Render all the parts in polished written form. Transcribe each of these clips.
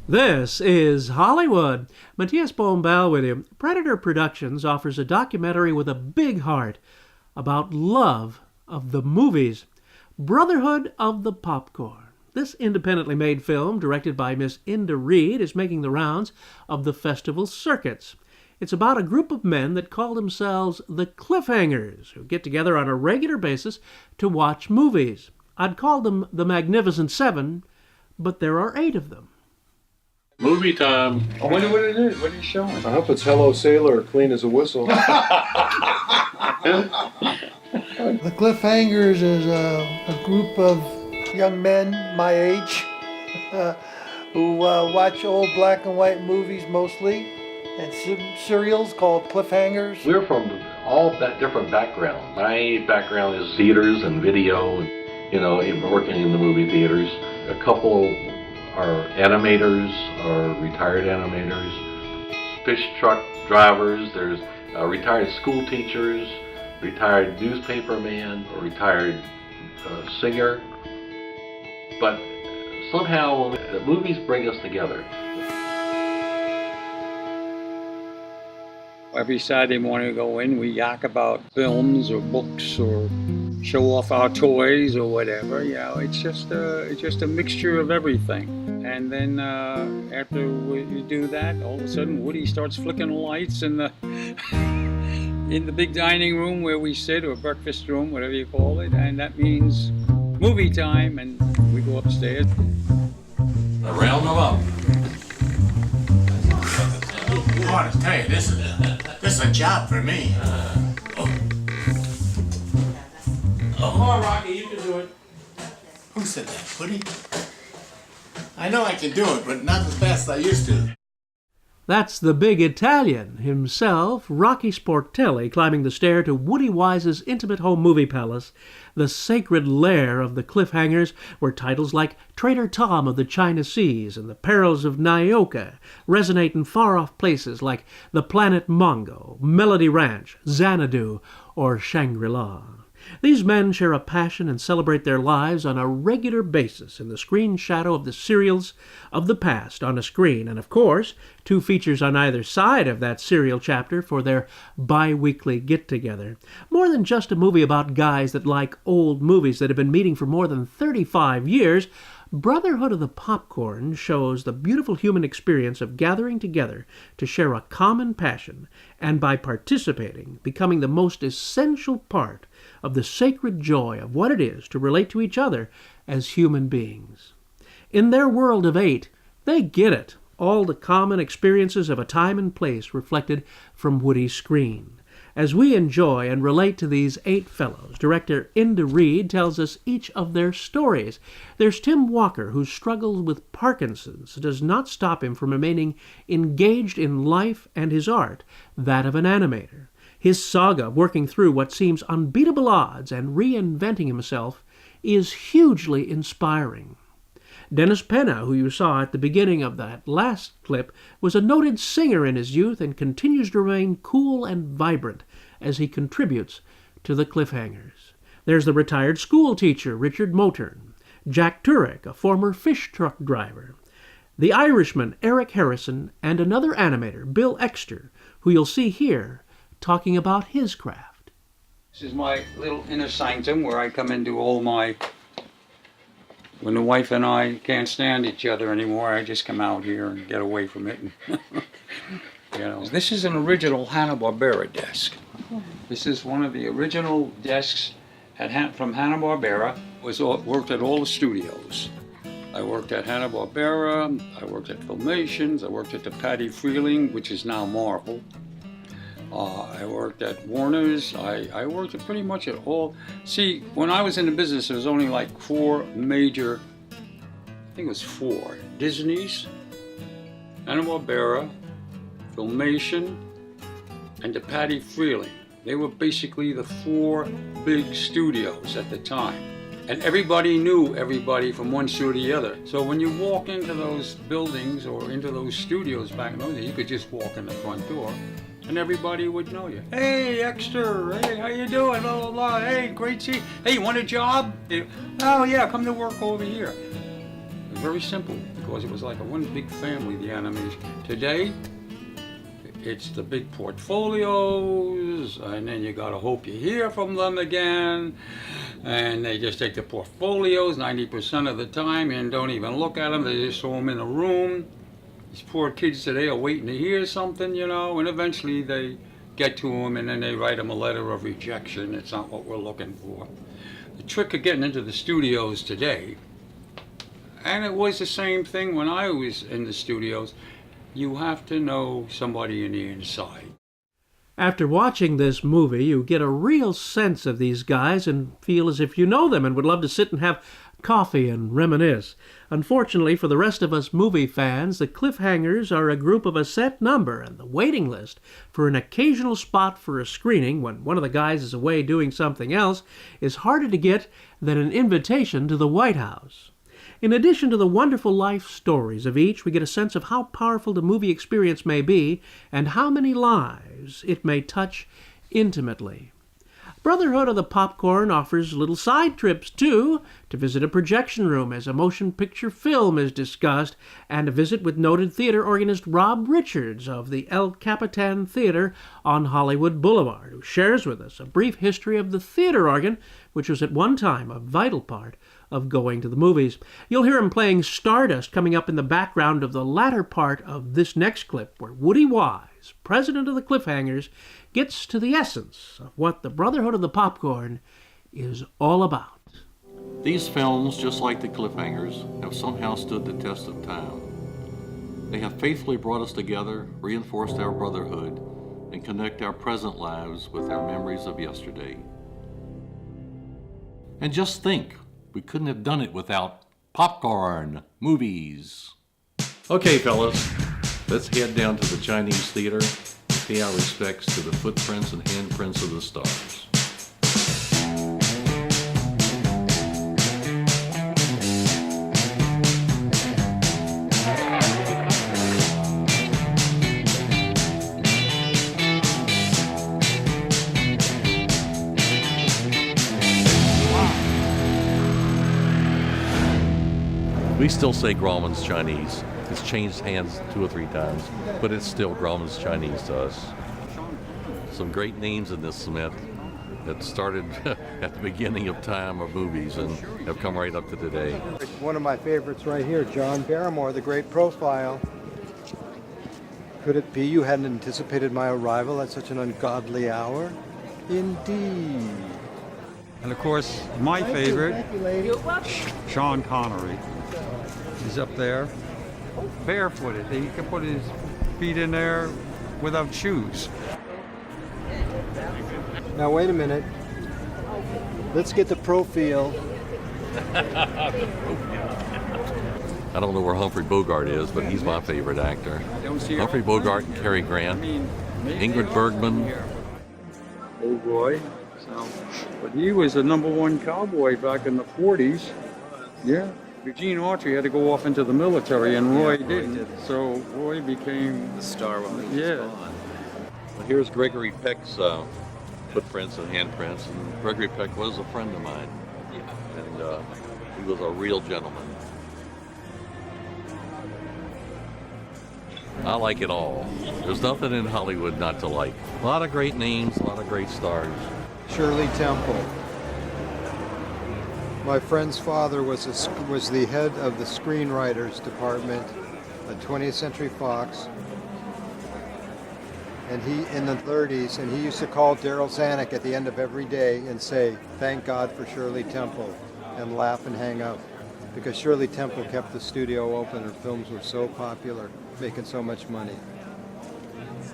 This is Hollywood. Matías Bombal with you. Predator Productions offers a documentary with a big heart about love of the movies. Brotherhood of the Popcorn. This independently made film, directed by Miss Inda Reid, is making the rounds of the festival circuits. It's about a group of men that call themselves the Cliffhangers, who get together on a regular basis to watch movies. I'd call them the Magnificent Seven, but there are 8 of them. Movie time. I wonder what it is. What are you showing? I hope it's Hello Sailor or Clean as a Whistle. The Cliffhangers is a group of young men my age who watch old black and white movies mostly, and serials called Cliffhangers. We're from all different backgrounds. My background is theaters and video, working in the movie theaters. A couple are animators, or retired animators, fish truck drivers, there's retired school teachers, retired newspaper man, or retired singer. But somehow the movies bring us together. Every Saturday morning we go in, we yak about films or books or show off our toys or whatever. It's just a mixture of everything. And then after we do that, all of a sudden Woody starts flicking the lights in the big dining room where we sit, or breakfast room, whatever you call it, and that means movie time, and we go upstairs. Round them up. I want to tell you, this is a job for me. Come on, Rocky, you can do it. Who said that, Woody? I know I can do it, but not as fast as I used to. That's the big Italian himself, Rocky Sportelli, climbing the stair to Woody Wise's intimate home movie palace, the sacred lair of the Cliffhangers, where titles like Trader Tom of the China Seas and The Perils of Nyoka resonate in far-off places like the Planet Mongo, Melody Ranch, Xanadu, or Shangri-La. These men share a passion and celebrate their lives on a regular basis in the screen shadow of the serials of the past on a screen, and of course, 2 features on either side of that serial chapter for their bi-weekly get-together. More than just a movie about guys that like old movies that have been meeting for more than 35 years, Brotherhood of the Popcorn shows the beautiful human experience of gathering together to share a common passion, and by participating, becoming the most essential part of the sacred joy of what it is to relate to each other as human beings. In their world of 8, they get it, all the common experiences of a time and place reflected from Woody's screen. As we enjoy and relate to these 8 fellows, director Inda Reid tells us each of their stories. There's Tim Walker, who struggles with Parkinson's, does not stop him from remaining engaged in life and his art, that of an animator. His saga of working through what seems unbeatable odds and reinventing himself is hugely inspiring. Dennis Penna, who you saw at the beginning of that last clip, was a noted singer in his youth and continues to remain cool and vibrant as he contributes to the Cliffhangers. There's the retired school teacher, Richard Motern, Jack Turek, a former fish truck driver, the Irishman, Eric Harrison, and another animator, Bill Exter, who you'll see here talking about his craft. This is my little inner sanctum where I come into all my... When the wife and I can't stand each other anymore, I just come out here and get away from it. This is an original Hanna-Barbera desk. This is one of the original desks from Hanna-Barbera. Worked at all the studios. I worked at Hanna-Barbera, I worked at Filmations, I worked at the Patty Freeling, which is now Marvel. I worked at Warner's, I worked at pretty much at all. See, when I was in the business, there was only like 4 major, I think it was 4. Disney's, Hanna-Barbera, Filmation, and the Patty Freeling. They were basically the 4 big studios at the time. And everybody knew everybody from one studio to the other. So when you walk into those buildings or into those studios back in those days, you could just walk in the front door and everybody would know you. Hey, Exter, hey, how you doing? Blah, blah, blah. Hey, great to see you. Hey, you want a job? Oh yeah, come to work over here. It was very simple because it was like a one big family, the animation. Today, it's the big portfolios, and then you gotta hope you hear from them again. And they just take the portfolios 90% of the time and don't even look at them. They just throw them in a room. These poor kids today are waiting to hear something, you know, and eventually they get to them and then they write them a letter of rejection. It's not what we're looking for. The trick of getting into the studios today, and it was the same thing when I was in the studios, you have to know somebody in the inside. After watching this movie, you get a real sense of these guys and feel as if you know them and would love to sit and have coffee and reminisce. Unfortunately for the rest of us movie fans, the Cliffhangers are a group of a set number, and the waiting list for an occasional spot for a screening when one of the guys is away doing something else is harder to get than an invitation to the White House. In addition to the wonderful life stories of each, we get a sense of how powerful the movie experience may be and how many lives it may touch intimately. Brotherhood of the Popcorn offers little side trips, too, to visit a projection room as a motion picture film is discussed, and a visit with noted theater organist Rob Richards of the El Capitan Theater on Hollywood Boulevard, who shares with us a brief history of the theater organ, which was at one time a vital part of going to the movies. You'll hear him playing Stardust coming up in the background of the latter part of this next clip, where Woody Wise, president of the Cliffhangers, gets to the essence of what the Brotherhood of the Popcorn is all about. These films, just like the Cliffhangers, have somehow stood the test of time. They have faithfully brought us together, reinforced our brotherhood, and connect our present lives with our memories of yesterday. And just think, we couldn't have done it without popcorn movies. Okay, fellas, let's head down to the Chinese theater and pay our respects to the footprints and handprints of the stars. We still say Grauman's Chinese. It's changed hands 2 or 3 times, but it's still Grauman's Chinese to us. Some great names in this cement that started at the beginning of time of movies and have come right up to today. One of my favorites right here, John Barrymore, The Great Profile. Could it be you hadn't anticipated my arrival at such an ungodly hour? Indeed. And of course, my favorite, Sean Connery. He's up there, barefooted. He can put his feet in there without shoes. Now wait a minute. Let's get the profile. I don't know where Humphrey Bogart is, but he's my favorite actor. Humphrey Bogart and Cary Grant, Ingrid Bergman. Oh boy. So, but he was the #1 cowboy back in the 40s. Yeah. Eugene Autry had to go off into the military, and Roy didn't. So Roy became the star when he was gone. Well, here's Gregory Peck's footprints and handprints, and Gregory Peck was a friend of mine. Yeah. And he was a real gentleman. I like it all. There's nothing in Hollywood not to like. A lot of great names, a lot of great stars. Shirley Temple. My friend's father was the head of the screenwriters department at 20th Century Fox, and he in the 30s, and he used to call Daryl Zanuck at the end of every day and say, "Thank God for Shirley Temple," and laugh and hang up. because Shirley Temple kept the studio open. Her films were so popular, making so much money.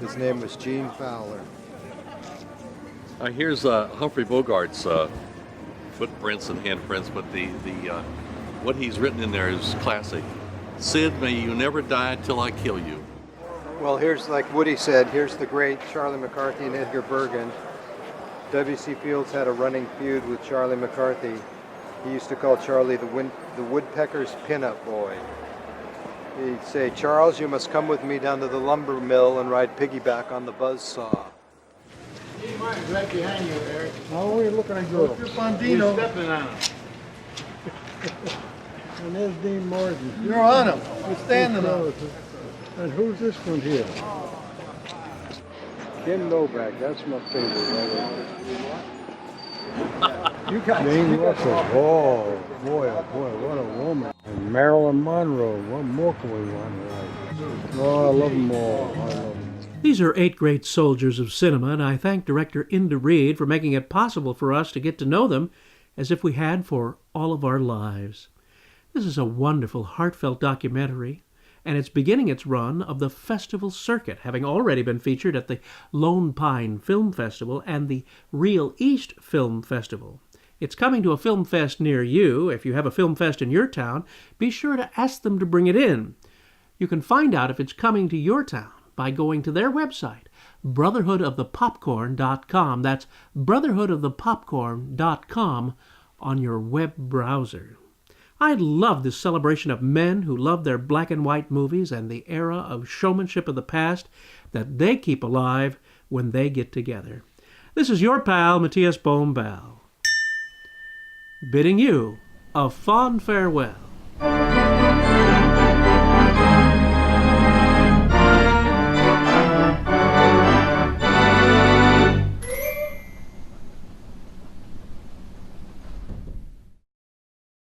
His name was Gene Fowler. Here's Humphrey Bogart's footprints and handprints, but the what he's written in there is classic. Sid, may you never die till I kill you. Well, here's, like Woody said, here's the great Charlie McCarthy and Edgar Bergen. W.C. Fields had a running feud with Charlie McCarthy. He used to call Charlie the Woodpecker's pinup boy. He'd say, "Charles, you must come with me down to the lumber mill and ride piggyback on the buzzsaw." Martin's right behind you, Eric. Oh, we're looking at girls. You're stepping on him. And there's Dean Martin. You're on him. You're standing on him. And who's this one here? Kim Novak, that's my favorite. You got Jane Russell. Oh boy, what a woman. And Marilyn Monroe. What more can we want? Oh, I love them all. I love them. These are 8 great soldiers of cinema, and I thank director Inda Reed for making it possible for us to get to know them as if we had for all of our lives. This is a wonderful, heartfelt documentary, and it's beginning its run of the festival circuit, having already been featured at the Lone Pine Film Festival and the Real East Film Festival. It's coming to a film fest near you. If you have a film fest in your town, be sure to ask them to bring it in. You can find out if it's coming to your town by going to their website, brotherhoodofthepopcorn.com. That's brotherhoodofthepopcorn.com on your web browser. I love this celebration of men who love their black and white movies and the era of showmanship of the past that they keep alive when they get together. This is your pal, Matías Bombal, bidding you a fond farewell.